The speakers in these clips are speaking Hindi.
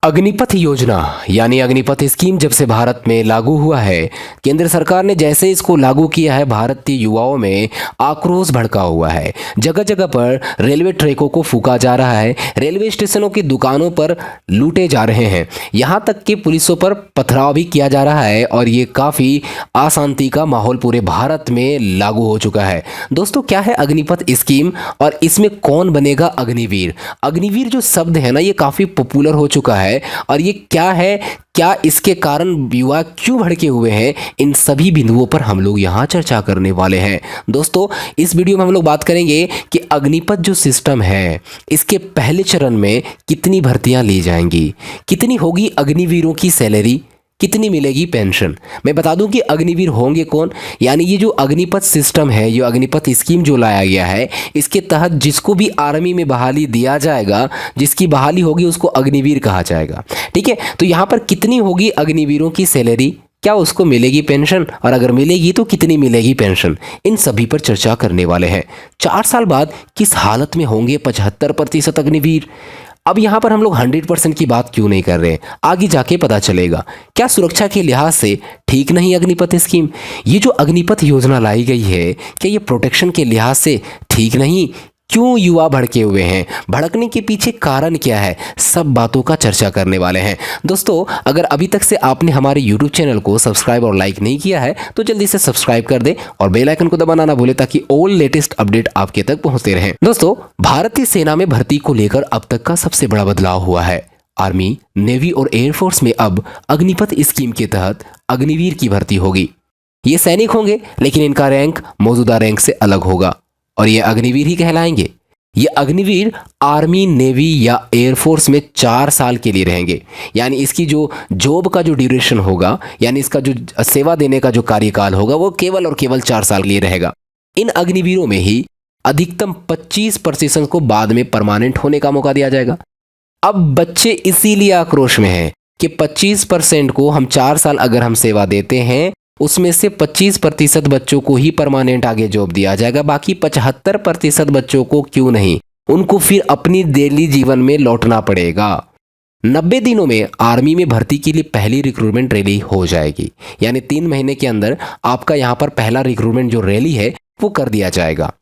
अग्निपथ योजना यानी अग्निपथ स्कीम जब से भारत में लागू हुआ है, केंद्र सरकार ने जैसे इसको लागू किया है, भारतीय युवाओं में आक्रोश भड़का हुआ है। जगह जगह पर रेलवे ट्रैकों को फूका जा रहा है, रेलवे स्टेशनों की दुकानों पर लूटे जा रहे हैं, यहाँ तक कि पुलिसों पर पथराव भी किया जा रहा है और ये काफ़ी अशांति का माहौल पूरे भारत में लागू हो चुका है। दोस्तों, क्या है अग्निपथ स्कीम और इसमें कौन बनेगा अग्निवीर? अग्निवीर जो शब्द है ना, ये काफ़ी पॉपुलर हो चुका है और ये क्या है, क्या इसके कारण युवा क्यों भड़के हुए हैं, इन सभी बिंदुओं पर हम लोग यहाँ चर्चा करने वाले हैं। दोस्तों, इस वीडियो में हम लोग बात करेंगे कि अग्निपथ जो सिस्टम है, इसके पहले चरण में कितनी भर्तियां ली जाएंगी, कितनी होगी अग्निवीरों की सैलरी, कितनी मिलेगी पेंशन। मैं बता दूं कि अग्निवीर होंगे कौन, यानी ये जो अग्निपथ सिस्टम है, ये अग्निपथ स्कीम जो लाया गया है, इसके तहत जिसको भी आर्मी में बहाली दिया जाएगा, जिसकी बहाली होगी उसको अग्निवीर कहा जाएगा। ठीक है, तो यहाँ पर कितनी होगी अग्निवीरों की सैलरी, क्या उसको मिलेगी पेंशन, और अगर मिलेगी तो कितनी मिलेगी पेंशन, इन सभी पर चर्चा करने वाले हैं। 4 साल बाद किस हालत में होंगे 75% अग्निवीर? अब यहाँ पर हम लोग 100% की बात क्यों नहीं कर रहे हैं, आगे जाके पता चलेगा। क्या सुरक्षा के लिहाज से ठीक नहीं अग्निपथ स्कीम? ये जो अग्निपथ योजना लाई गई है, क्या ये प्रोटेक्शन के लिहाज से ठीक नहीं? क्यों युवा भड़के हुए हैं, भड़कने के पीछे कारण क्या है, सब बातों का चर्चा करने वाले हैं। दोस्तों, अगर अभी तक से आपने हमारे YouTube चैनल को सब्सक्राइब और लाइक नहीं किया है तो जल्दी से सब्सक्राइब कर दें और बेल आइकन को दबाना ना भूलें ताकि ऑल लेटेस्ट अपडेट आपके तक पहुंचते रहें। दोस्तों, भारतीय सेना में भर्ती को लेकर अब तक का सबसे बड़ा बदलाव हुआ है। आर्मी, नेवी और एयरफोर्स में अब अग्निपथ स्कीम के तहत अग्निवीर की भर्ती होगी। ये सैनिक होंगे, लेकिन इनका रैंक मौजूदा रैंक से अलग होगा और ये अग्निवीर ही कहलाएंगे। ये अग्निवीर आर्मी, नेवी या एयरफोर्स में 4 साल के लिए रहेंगे, यानी इसकी जो जॉब का जो ड्यूरेशन होगा, यानी इसका जो सेवा देने का जो कार्यकाल होगा, वो केवल और केवल 4 साल के लिए रहेगा। इन अग्निवीरों में ही अधिकतम 25% को बाद में परमानेंट होने का मौका दिया जाएगा। अब बच्चे इसीलिए आक्रोश में हैं कि 25% को हम 4 साल अगर हम सेवा देते हैं, उसमें से 25% बच्चों को ही परमानेंट आगे जॉब दिया जाएगा, बाकी 75% बच्चों को क्यों नहीं, उनको फिर अपनी डेली जीवन में लौटना पड़ेगा। 90 दिनों में आर्मी में भर्ती के लिए पहली रिक्रूटमेंट रैली हो जाएगी, यानी 3 महीने के अंदर आपका यहाँ पर पहला रिक्रूटमेंट जो रैली है वो कर दिया जाएगा।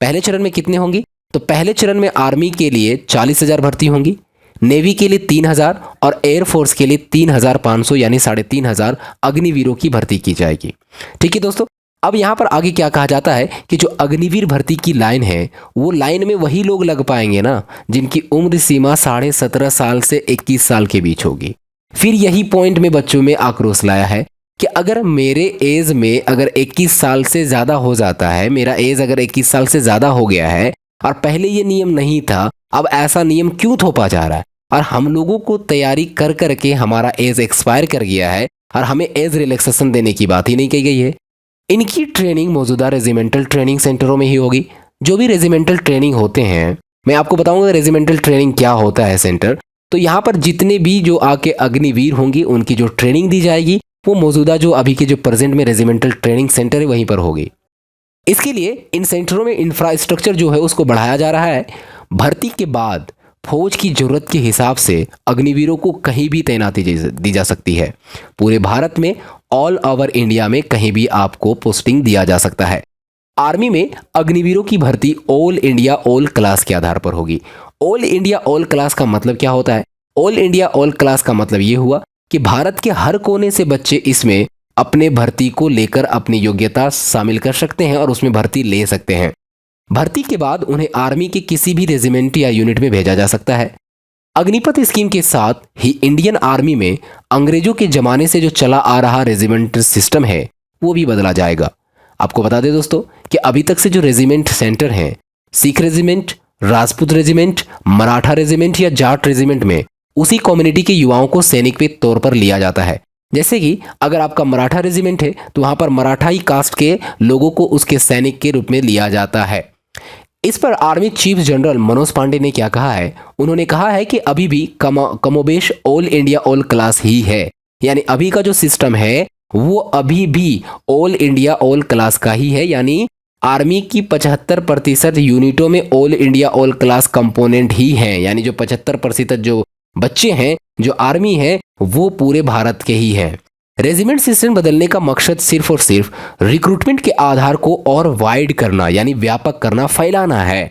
पहले चरण में कितने होंगी? तो पहले चरण में आर्मी के लिए 40,000 भर्ती होंगी, नेवी के लिए 3,000 और एयरफोर्स के लिए 3,500 यानी 3,500 अग्निवीरों की भर्ती की जाएगी। ठीक है दोस्तों, अब यहाँ पर आगे क्या कहा जाता है कि जो अग्निवीर भर्ती की लाइन है, वो लाइन में वही लोग लग पाएंगे ना जिनकी उम्र सीमा 17.5 साल से 21 साल के बीच होगी। फिर यही पॉइंट में बच्चों में आक्रोश लाया है कि अगर मेरे एज में अगर 21 साल से ज़्यादा हो जाता है, मेरा एज अगर 21 साल से ज़्यादा हो गया है और पहले ये नियम नहीं था, अब ऐसा नियम क्यों थोपा जा रहा है? और हम लोगों को तैयारी कर करके हमारा एज एक्सपायर कर गया है और हमें एज रिलैक्सेशन देने की बात ही नहीं कही गई है। इनकी ट्रेनिंग मौजूदा रेजिमेंटल ट्रेनिंग सेंटरों में ही होगी। जो भी रेजिमेंटल ट्रेनिंग होते हैं, मैं आपको बताऊंगा रेजिमेंटल ट्रेनिंग क्या होता है सेंटर। तो यहाँ पर जितने भी जो आके अग्निवीर होंगे, उनकी जो ट्रेनिंग दी जाएगी वो मौजूदा जो अभी के जो प्रेजेंट में रेजिमेंटल ट्रेनिंग सेंटर है वहीं पर होगी। इसके लिए इन सेंटरों में इंफ्रास्ट्रक्चर जो है उसको बढ़ाया जा रहा है। भर्ती के बाद फौज की जरूरत के हिसाब से अग्निवीरों को कहीं भी तैनाती दी जा सकती है। पूरे भारत में, ऑल ओवर इंडिया में कहीं भी आपको पोस्टिंग दिया जा सकता है। आर्मी में अग्निवीरों की भर्ती ऑल इंडिया ऑल क्लास के आधार पर होगी। ऑल इंडिया ऑल क्लास का मतलब क्या होता है? ऑल इंडिया ऑल क्लास का मतलब ये हुआ कि भारत के हर कोने से बच्चे इसमें अपने भर्ती को लेकर अपनी योग्यता शामिल कर सकते हैं और उसमें भर्ती ले सकते हैं। भर्ती के बाद उन्हें आर्मी के किसी भी रेजिमेंट या यूनिट में भेजा जा सकता है। अग्निपथ स्कीम के साथ ही इंडियन आर्मी में अंग्रेजों के जमाने से जो चला आ रहा रेजिमेंट सिस्टम है वो भी बदला जाएगा। आपको बता दें दोस्तों कि अभी तक से जो रेजिमेंट सेंटर हैं, Sikh regiment, Rajput regiment, Maratha regiment या जाट रेजिमेंट में उसी कम्युनिटी के युवाओं को सैनिक के तौर पर लिया जाता है। जैसे कि अगर आपका मराठा रेजिमेंट है तो वहाँ पर मराठाई कास्ट के लोगों को उसके सैनिक के रूप में लिया जाता है। इस पर army chief general Manoj Pande ने क्या कहा है? उन्होंने कहा है कि अभी भी कमोबेश ऑल इंडिया ऑल क्लास ही है, यानी अभी का जो सिस्टम है वो अभी भी ऑल इंडिया ऑल क्लास का ही है, यानी आर्मी की 75% यूनिटों में all India all class component ही हैं, यानी जो 75% जो बच्चे हैं, जो आर्मी है, वो पूरे भारत के ही हैं। रेजिमेंट सिस्टम बदलने का मकसद सिर्फ और सिर्फ रिक्रूटमेंट के आधार को और वाइड करना यानी व्यापक करना, फैलाना है।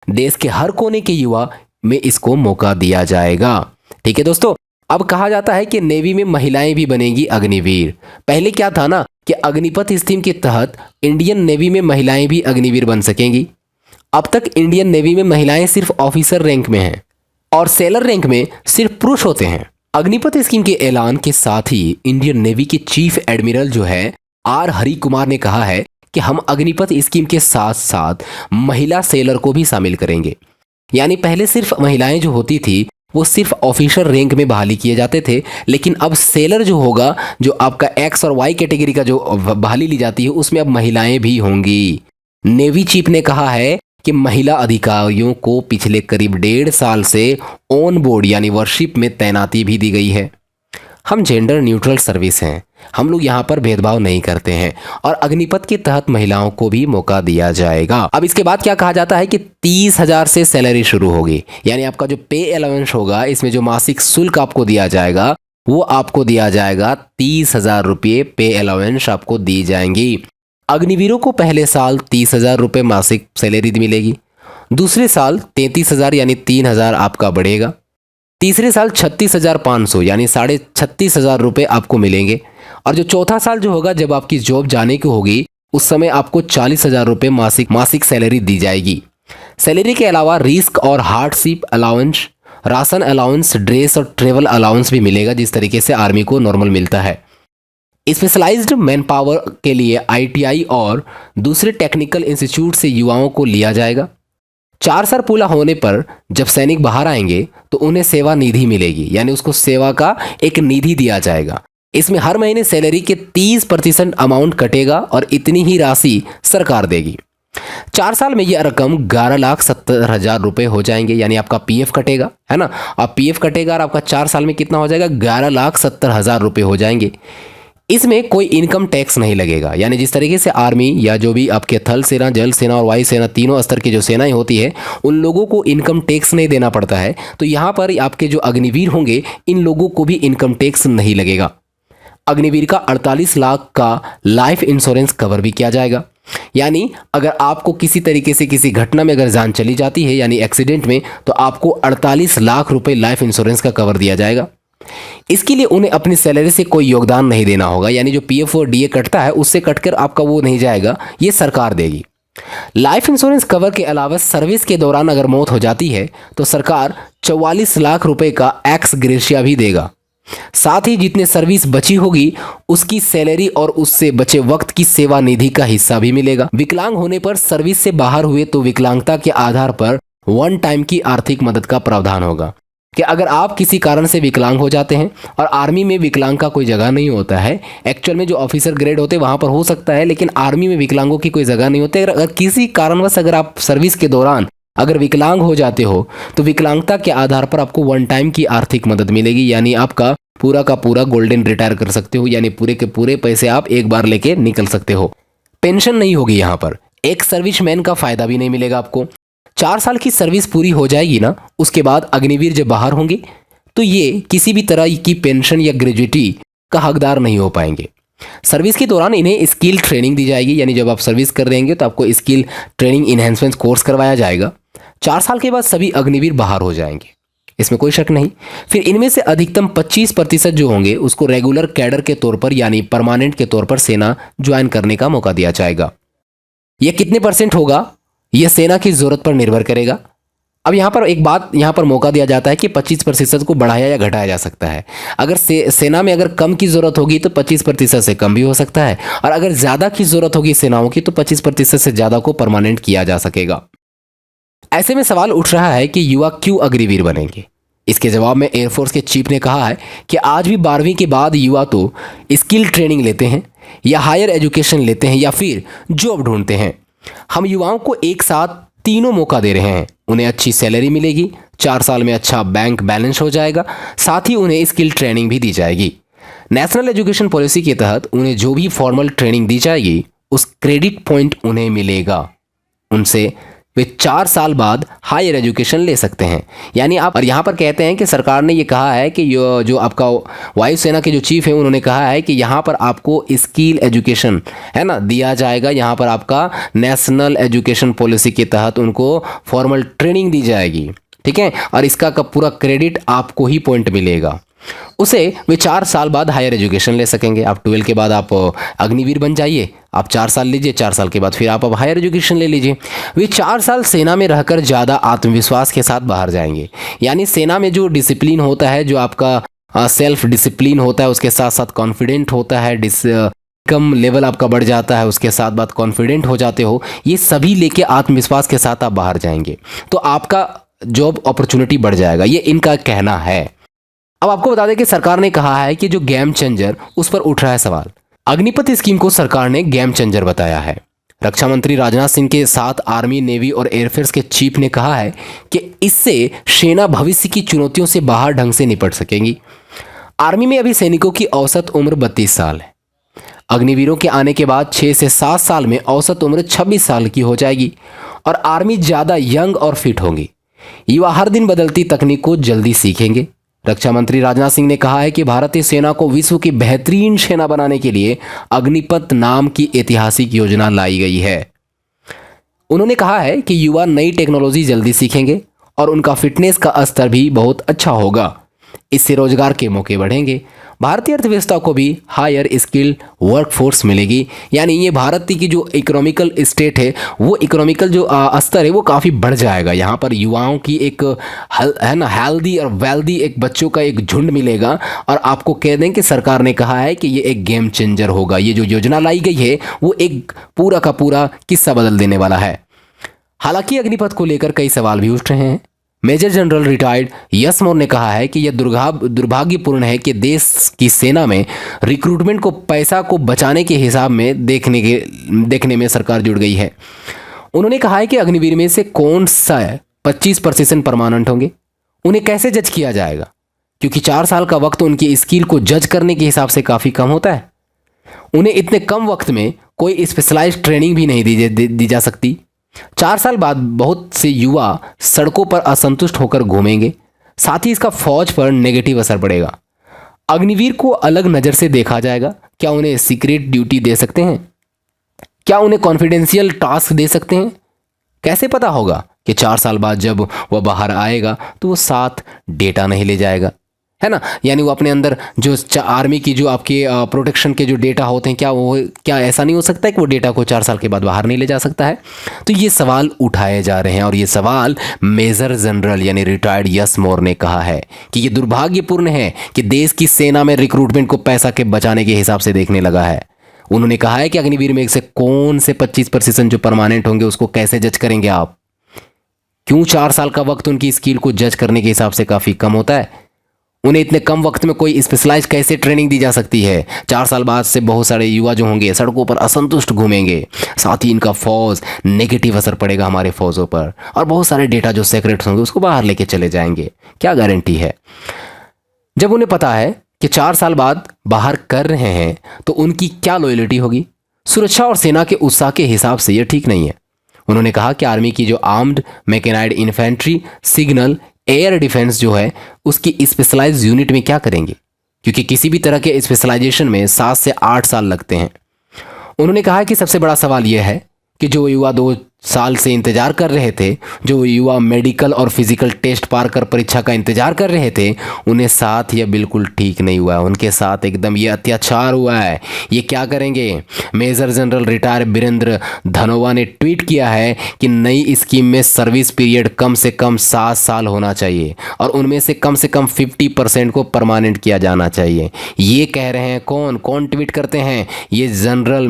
देश के हर कोने के युवा में इसको मौका दिया जाएगा। ठीक है दोस्तों, अब कहा जाता है कि नेवी में महिलाएं भी बनेंगी अग्निवीर। पहले क्या था ना कि अग्निपथ स्कीम के तहत इंडियन नेवी में महिलाएं भी अग्निवीर बन सकेंगी। अब तक इंडियन नेवी में महिलाएं सिर्फ ऑफिसर रैंक में हैं और सेलर रैंक में सिर्फ पुरुष होते हैं। अग्निपथ स्कीम के ऐलान के साथ ही इंडियन नेवी के चीफ एडमिरल जो है आर हरि कुमार ने कहा है कि हम अग्निपथ स्कीम के साथ साथ महिला सेलर को भी शामिल करेंगे। यानी पहले सिर्फ महिलाएं जो होती थी वो सिर्फ ऑफिसर रैंक में बहाली किए जाते थे, लेकिन अब सेलर जो होगा, जो आपका एक्स और वाई कैटेगरी का जो बहाली ली जाती है, उसमें अब महिलाएं भी होंगी। नेवी चीफ ने कहा है कि महिला अधिकारियों को पिछले करीब 1.5 साल से ऑन बोर्ड यानी वर्कशिप में तैनाती भी दी गई है। हम जेंडर न्यूट्रल सर्विस हैं, हम लोग यहाँ पर भेदभाव नहीं करते हैं और अग्निपथ के तहत महिलाओं को भी मौका दिया जाएगा। अब इसके बाद क्या कहा जाता है कि 30,000 से सैलरी शुरू होगी, यानी आपका जो पे अलाउंस होगा, इसमें जो मासिक शुल्क आपको दिया जाएगा वो आपको दिया जाएगा 30,000 रुपये पे अलाउंस आपको दी जाएंगी। अग्निवीरों को पहले साल 30,000 रुपये मासिक सैलरी मिलेगी, दूसरे साल 33,000 यानी 3,000 आपका बढ़ेगा, तीसरे साल 36,500 यानी 36,500 रुपये आपको मिलेंगे और जो चौथा साल जो होगा, जब आपकी जॉब जाने की होगी, उस समय आपको 40,000 रुपये मासिक सैलरी दी जाएगी। सैलरी के अलावा रिस्क और hardship allowance, ration allowance, dress और ट्रेवल अलाउंस भी मिलेगा, जिस तरीके से आर्मी को नॉर्मल मिलता है। स्पेशलाइज्ड मैन पावर के लिए ITI और दूसरे टेक्निकल इंस्टीट्यूट से युवाओं को लिया जाएगा। 4 साल पूरा होने पर जब सैनिक बाहर आएंगे तो उन्हें सेवा निधि मिलेगी, यानी उसको सेवा का एक निधि दिया जाएगा। इसमें हर महीने सैलरी के 30% अमाउंट कटेगा और इतनी ही राशि सरकार देगी। 4 साल में यह रकम 11,70,000 रुपये हो जाएंगे, यानी आपका PF कटेगा, है ना। आप PF कटेगा और आपका 4 साल में कितना हो जाएगा, 11,70,000 रुपये हो जाएंगे। इसमें कोई इनकम टैक्स नहीं लगेगा, यानी जिस तरीके से आर्मी या जो भी आपके थल सेना, जल सेना और वायु सेना, तीनों स्तर की जो सेनाएं होती है, उन लोगों को इनकम टैक्स नहीं देना पड़ता है, तो यहाँ पर आपके जो अग्निवीर होंगे, इन लोगों को भी इनकम टैक्स नहीं लगेगा। अग्निवीर का 48 लाख का लाइफ इंश्योरेंस कवर भी किया जाएगा, यानी अगर आपको किसी तरीके से किसी घटना में अगर जान चली जाती है, यानी एक्सीडेंट में, तो आपको 48 लाख रुपए लाइफ इंश्योरेंस का कवर दिया जाएगा। इसके लिए उन्हें अपनी सैलरी से कोई योगदान नहीं देना होगा, यानी जो PF और DA कटता है उससे कटकर आपका वो नहीं जाएगा, ये सरकार देगी। लाइफ इंश्योरेंस कवर के अलावा सर्विस के दौरान अगर मौत हो जाती है तो सरकार 44 लाख रुपए का एक्स ग्रेशिया भी देगा। साथ ही जितने सर्विस बची होगी उसकी सैलरी और उससे बचे वक्त की सेवा निधि का हिस्सा भी मिलेगा। विकलांग होने पर सर्विस से बाहर हुए तो विकलांगता के आधार पर 1 टाइम की आर्थिक मदद का प्रावधान होगा कि अगर आप किसी कारण से विकलांग हो जाते हैं, और आर्मी में विकलांग का कोई जगह नहीं होता है, एक्चुअल में जो ऑफिसर ग्रेड होते हैं वहाँ पर हो सकता है, लेकिन आर्मी में विकलांगों की कोई जगह नहीं होती। अगर किसी कारणवश अगर आप सर्विस के दौरान अगर विकलांग हो जाते हो तो विकलांगता के आधार पर आपको 1 टाइम की आर्थिक मदद मिलेगी, यानी आपका पूरा का पूरा गोल्डन रिटायर कर सकते हो, यानी पूरे के पूरे पैसे आप एक बार लेके निकल सकते हो। पेंशन नहीं होगी यहाँ पर, एक सर्विसमैन का फायदा भी नहीं मिलेगा आपको। 4 साल की सर्विस पूरी हो जाएगी ना, उसके बाद अग्निवीर जब बाहर होंगे तो ये किसी भी तरह की पेंशन या ग्रेजुइटी का हकदार नहीं हो पाएंगे। सर्विस के दौरान इन्हें स्किल ट्रेनिंग दी जाएगी, यानी जब आप सर्विस कर देंगे तो आपको स्किल ट्रेनिंग इन्हेंसमेंट कोर्स करवाया जाएगा। 4 साल के बाद सभी अग्निवीर बाहर हो जाएंगे, इसमें कोई शक नहीं। फिर इनमें से अधिकतम 25% जो होंगे उसको रेगुलर कैडर के तौर पर यानी परमानेंट के तौर पर सेना ज्वाइन करने का मौका दिया जाएगा। यह कितने % होगा यह सेना की जरूरत पर निर्भर करेगा। अब यहाँ पर एक बात यहाँ पर मौका दिया जाता है कि 25% को बढ़ाया या घटाया जा सकता है। अगर सेना में अगर कम की जरूरत होगी तो 25% से कम भी हो सकता है, और अगर ज़्यादा की जरूरत होगी सेनाओं की तो 25% से ज़्यादा को परमानेंट किया जा सकेगा। ऐसे में सवाल उठ रहा है कि युवा क्यों अग्निवीर बनेंगे। इसके जवाब में एयरफोर्स के चीफ ने कहा है कि आज भी 12वीं के बाद युवा तो स्किल ट्रेनिंग लेते हैं या हायर एजुकेशन लेते हैं या फिर जॉब ढूंढते हैं। हम युवाओं को एक साथ तीनों मौका दे रहे हैं। उन्हें अच्छी सैलरी मिलेगी, 4 साल में अच्छा बैंक बैलेंस हो जाएगा, साथ ही उन्हें स्किल ट्रेनिंग भी दी जाएगी। नेशनल एजुकेशन पॉलिसी के तहत उन्हें जो भी फॉर्मल ट्रेनिंग दी जाएगी उस क्रेडिट पॉइंट उन्हें मिलेगा उनसे, वे 4 साल बाद हायर एजुकेशन ले सकते हैं। यानी आप, और यहाँ पर कहते हैं कि सरकार ने ये कहा है कि जो आपका वायुसेना के जो चीफ है उन्होंने कहा है कि यहाँ पर आपको स्किल एजुकेशन है ना दिया जाएगा। यहाँ पर आपका नेशनल एजुकेशन पॉलिसी के तहत उनको फॉर्मल ट्रेनिंग दी जाएगी, ठीक है, और इसका का पूरा क्रेडिट आपको ही पॉइंट मिलेगा। उसे वे 4 साल बाद हायर एजुकेशन ले सकेंगे। आप 12 के बाद आप अग्निवीर बन जाइए, आप 4 साल लीजिए, 4 साल के बाद फिर आप अब हायर एजुकेशन ले लीजिए। वे 4 साल सेना में रहकर ज़्यादा आत्मविश्वास के साथ बाहर जाएंगे। यानी सेना में जो डिसिप्लिन होता है, जो आपका सेल्फ डिसिप्लिन होता है, उसके साथ साथ कॉन्फिडेंट होता है, कम लेवल आपका बढ़ जाता है, उसके साथ बात कॉन्फिडेंट हो जाते हो, ये सभी लेके आत्मविश्वास के साथ आप बाहर जाएंगे तो आपका जॉब अपॉर्चुनिटी बढ़ जाएगा, ये इनका कहना है। अब आपको बता दें कि सरकार ने कहा है कि जो गेम चेंजर, उस पर उठ रहा है सवाल। अग्निपथ स्कीम को सरकार ने गेम चेंजर बताया है। रक्षा मंत्री राजनाथ सिंह के साथ आर्मी, नेवी और एयरफोर्स के चीफ ने कहा है कि इससे सेना भविष्य की चुनौतियों से बाहर ढंग से निपट सकेंगी। आर्मी में अभी सैनिकों की औसत उम्र 32 साल है। अग्निवीरों के आने के बाद 6 से 7 साल में औसत उम्र 26 साल की हो जाएगी और आर्मी ज़्यादा यंग और फिट होंगी। युवा हर दिन बदलती तकनीक को जल्दी सीखेंगे। रक्षा मंत्री राजनाथ सिंह ने कहा है कि भारतीय सेना को विश्व की बेहतरीन सेना बनाने के लिए अग्निपथ नाम की ऐतिहासिक योजना लाई गई है। उन्होंने कहा है कि युवा नई टेक्नोलॉजी जल्दी सीखेंगे और उनका फिटनेस का स्तर भी बहुत अच्छा होगा। इससे रोजगार के मौके बढ़ेंगे। भारतीय अर्थव्यवस्था को भी हायर स्किल वर्कफोर्स मिलेगी। यानी ये भारत की जो इकोनॉमिकल स्टेट है, वो इकोनॉमिकल जो स्तर है वो काफ़ी बढ़ जाएगा। यहाँ पर युवाओं की एक है ना हेल्दी और वेल्दी एक बच्चों का एक झुंड मिलेगा। और आपको कह दें कि सरकार ने कहा है कि ये एक गेम चेंजर होगा। ये जो योजना लाई गई है वो एक पूरा का पूरा किस्सा बदल देने वाला है। हालांकि अग्निपथ को लेकर कई सवाल भी उठ रहे हैं। मेजर जनरल रिटायर्ड यश मौर्य ने कहा है कि यह दुर्भाग्यपूर्ण है कि देश की सेना में रिक्रूटमेंट को पैसा को बचाने के हिसाब में देखने में सरकार जुड़ गई है। उन्होंने कहा है कि अग्निवीर में से कौन सा 25% परमानेंट होंगे, उन्हें कैसे जज किया जाएगा, क्योंकि 4 साल का वक्त उनकी स्किल को जज करने के हिसाब से काफ़ी कम होता है। उन्हें इतने कम वक्त में कोई स्पेशलाइज्ड ट्रेनिंग भी नहीं दी जा सकती। 4 साल बाद बहुत से युवा सड़कों पर असंतुष्ट होकर घूमेंगे। साथ ही इसका फौज पर नेगेटिव असर पड़ेगा। अग्निवीर को अलग नज़र से देखा जाएगा। क्या उन्हें सीक्रेट ड्यूटी दे सकते हैं? क्या उन्हें कॉन्फिडेंशियल टास्क दे सकते हैं? कैसे पता होगा कि 4 साल बाद जब वह बाहर आएगा तो वो साथ डेटा नहीं ले जाएगा, है ना? यानी वो अपने अंदर जो आर्मी की जो आपके प्रोटेक्शन के जो डेटा होते हैं, क्या ऐसा नहीं हो सकता है कि वो डेटा को 4 साल के बाद बाहर नहीं ले जा सकता है? तो ये सवाल उठाए जा रहे हैं और ये सवाल मेजर जनरल यानी रिटायर्ड यश मौर्य ने कहा है कि ये दुर्भाग्यपूर्ण है कि देश की सेना में रिक्रूटमेंट को पैसा के बचाने के हिसाब से देखने लगा है। उन्होंने कहा है कि अग्निवीर में से कौन से 25% जो परमानेंट होंगे उसको कैसे जज करेंगे आप? क्यों 4 साल का वक्त उनकी स्किल को जज करने के हिसाब से काफ़ी कम होता है? उन्हें इतने कम वक्त में कोई स्पेशलाइज कैसे ट्रेनिंग दी जा सकती है? 4 साल बाद से बहुत सारे युवा जो होंगे सड़कों पर असंतुष्ट घूमेंगे। साथ ही इनका फौज नेगेटिव असर पड़ेगा हमारे फौजों पर और बहुत सारे डेटा जो सीक्रेट्स होंगे उसको बाहर लेके चले जाएंगे। क्या गारंटी है? जब उन्हें पता है कि 4 साल बाद बाहर कर रहे हैं तो उनकी क्या लॉयल्टी होगी? सुरक्षा और सेना के उत्साह के हिसाब से यह ठीक नहीं है। उन्होंने कहा कि आर्मी की जो armed mechanized infantry, signal, air defence जो है उसकी स्पेशलाइज्ड यूनिट में क्या करेंगे, क्योंकि किसी भी तरह के स्पेशलाइजेशन में 7 से 8 साल लगते हैं। उन्होंने कहा कि सबसे बड़ा सवाल यह है कि जो युवा 2 साल से इंतजार कर रहे थे, जो युवा मेडिकल और फिजिकल टेस्ट पार कर परीक्षा का इंतजार कर रहे थे, उन्हें साथ यह बिल्कुल ठीक नहीं हुआ है। उनके साथ एकदम ये अत्याचार हुआ है। ये क्या करेंगे? Major general retired Birendra Dhanoa ने ट्वीट किया है कि नई स्कीम में सर्विस पीरियड कम से कम 7 साल होना चाहिए और उनमें से कम 50% को परमानेंट किया जाना चाहिए। ये कह रहे हैं कौन ट्वीट करते हैं? ये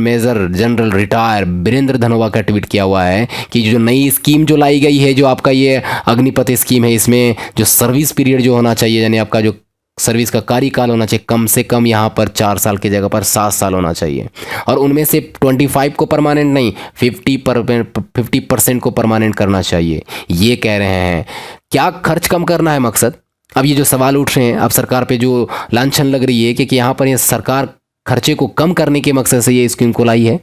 major general retired Birendra Dhanoa का ट्वीट किया हुआ है कि जो नई स्कीम जो लाई गई है, जो आपका ये अग्निपथ स्कीम है, इसमें जो सर्विस पीरियड जो होना चाहिए, यानी आपका जो सर्विस का कार्यकाल होना चाहिए, कम से कम यहाँ पर 4 साल की जगह पर 7 साल होना चाहिए और उनमें से 25 को परमानेंट नहीं 50% को परमानेंट करना चाहिए। ये कह रहे हैं। क्या खर्च कम करना है मकसद? अब ये जो सवाल उठ रहे हैं, अब सरकार पे जो लांछन लग रही है कि यहाँ पर ये सरकार खर्चे को कम करने के मकसद से ये स्कीम को लाई है।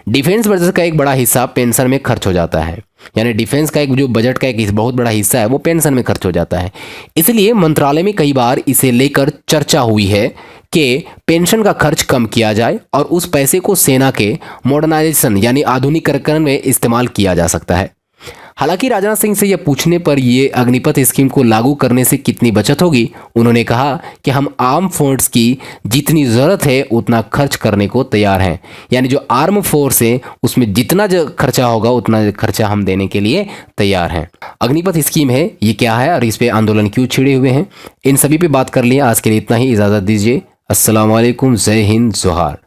डिफेंस बजट का एक बड़ा हिस्सा पेंशन में खर्च हो जाता है, यानी डिफेंस का एक जो बजट का एक बहुत बड़ा हिस्सा है वो पेंशन में खर्च हो जाता है। इसलिए मंत्रालय में कई बार इसे लेकर चर्चा हुई है कि पेंशन का खर्च कम किया जाए और उस पैसे को सेना के मॉडर्नाइजेशन यानी आधुनिकीकरण में इस्तेमाल किया जा सकता है। हालांकि राजनाथ सिंह से यह पूछने पर ये अग्निपथ स्कीम को लागू करने से कितनी बचत होगी, उन्होंने कहा कि हम आर्म फोर्स की जितनी ज़रूरत है उतना खर्च करने को तैयार हैं। यानी जो आर्म फोर्स है उसमें जितना जो खर्चा होगा उतना खर्चा हम देने के लिए तैयार हैं। अग्निपथ स्कीम है ये क्या है और इस पर आंदोलन क्यों छिड़े हुए हैं, इन सभी पे बात कर लिए। आज के लिए इतना ही, इजाज़त दीजिए। अस्सलाम वालेकुम, जय हिंद, जोहार।